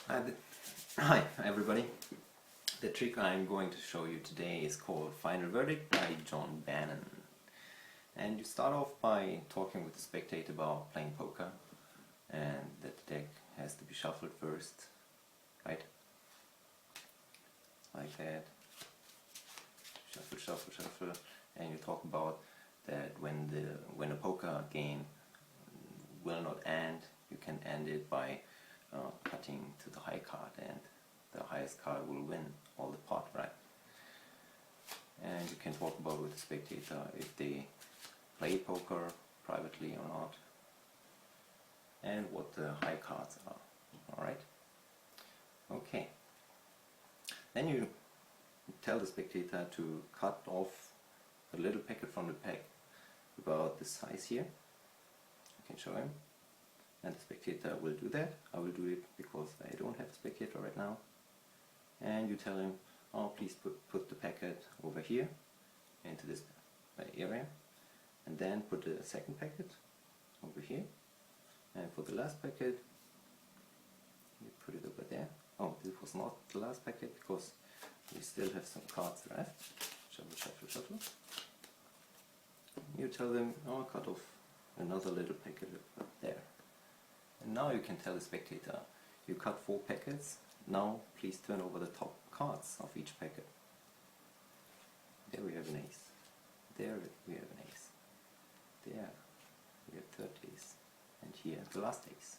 Hi everybody. The trick I'm going to show you today is called Final Verdict by John Bannon. And you start off by talking with the spectator about playing poker, and that the deck has to be shuffled first, right? Like that. Shuffle, shuffle, shuffle. And you talk about that when a poker game will not end, you can end it by cutting to the high card, and the highest card will win all the pot, right? And you can talk about with the spectator if they play poker privately or not, and what the high cards are. Alright? Okay. Then you tell the spectator to cut off a little packet from the pack about this size here. You can show him, and the spectator will do that. I will do it because I don't have a spectator right now. And you tell him, oh, please put the packet over here into this area, and then put the second packet over here, and for the last packet you put it over there. Oh, this was not the last packet because we still have some cards left. Shuffle, shuffle, shuffle. You tell them, oh, cut off another little packet up there. And now you can tell the spectator, you cut 4 packets, now please turn over the top cards of each packet. There we have an ace. There we have an ace. There we have third ace. And here the last ace.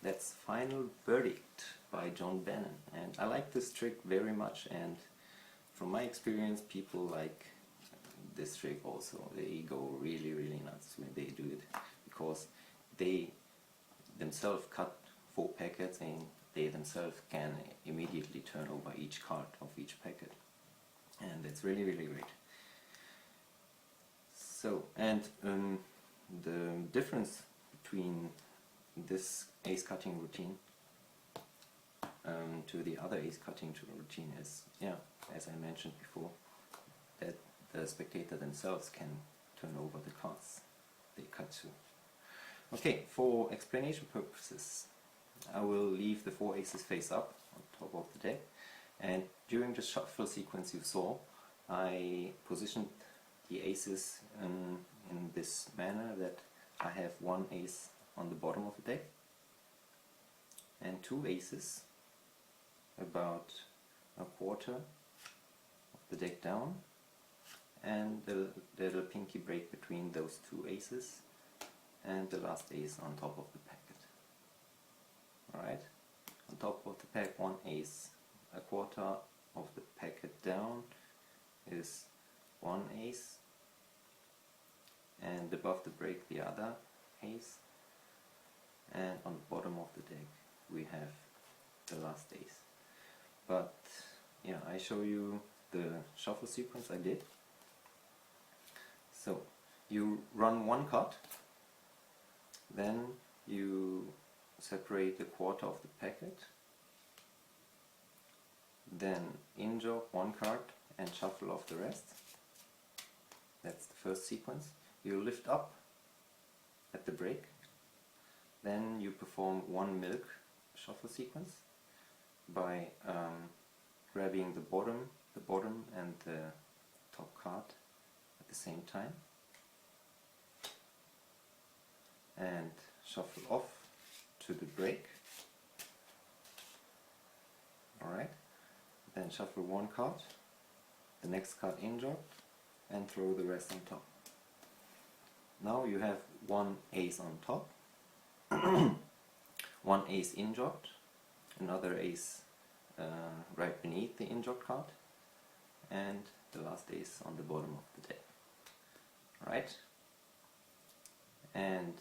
That's Final Verdict by John Bannon. And I like this trick very much, and from my experience people like this trick also. They go really nuts when they do it, because they themselves cut 4 packets and they themselves can immediately turn over each card of each packet, and that's really great. So, and the difference between this ace cutting routine to the other ace cutting routine is, yeah, as I mentioned before, that the spectator themselves can turn over the cards they cut to. Okay, for explanation purposes, I will leave the 4 aces face up on top of the deck, and during the shuffle sequence you saw, I positioned the aces in this manner that I have 1 ace on the bottom of the deck and 2 aces about a quarter of the deck down, and the little pinky break between those 2 aces and the last ace on top of the packet. Alright, on top of the pack 1 ace, a quarter of the packet down is 1 ace, and above the break the other ace, and on the bottom of the deck we have the last ace. But yeah, I show you the shuffle sequence I did. So you run 1 card, then you separate a quarter of the packet, then in-job 1 card and shuffle off the rest. That's the first sequence. You lift up at the break, then you perform 1 milk shuffle sequence by grabbing the bottom and the top card at the same time, and shuffle off to the break. Alright, then shuffle 1 card, the next card in job, and throw the rest on top. Now you have 1 ace on top, 1 ace in job, another ace right beneath the in job card, and the last ace on the bottom of the deck. Right? And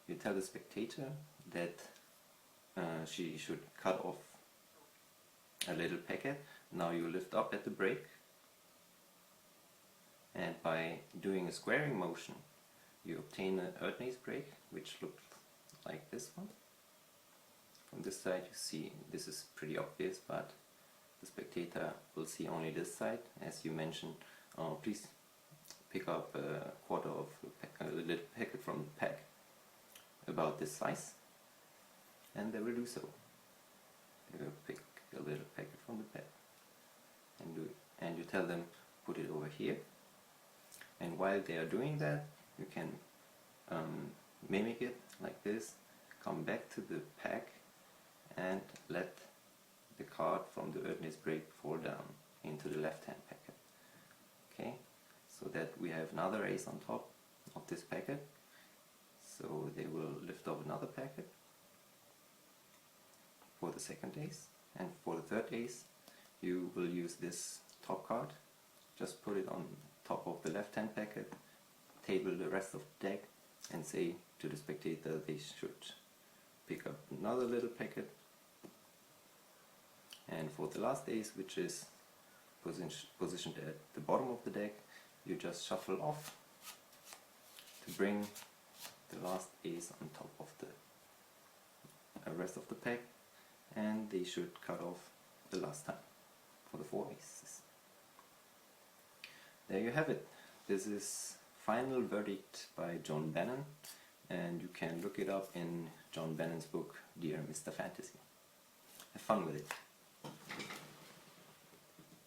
you tell the spectator that she should cut off a little packet. Now you lift up at the break, and by doing a squaring motion you obtain an Erdnase break, which looks like this one. From this side you see this is pretty obvious, but the spectator will see only this side. As you mentioned, please pick up a quarter of a little packet from the pack about this size, and they will do so. You pick a little packet from the pack and you tell them put it over here, and while they are doing that you can mimic it like this, come back to the pack and let the card from the Ödnis break fall down into the left hand packet. Okay, so that we have another ace on top of this packet, so they will lift up another packet for the second ace, and for the third ace you will use this top card, just put it on top of the left hand packet, table the rest of the deck and say to the spectator they should pick up another little packet. And for the last ace, which is positioned at the bottom of the deck, you just shuffle off to bring the last ace on top of the rest of the pack, and they should cut off the last time for the 4 aces. There you have it. This is Final Verdict by John Bannon, and you can look it up in John Bannon's book Dear Mr. Fantasy. Have fun with it.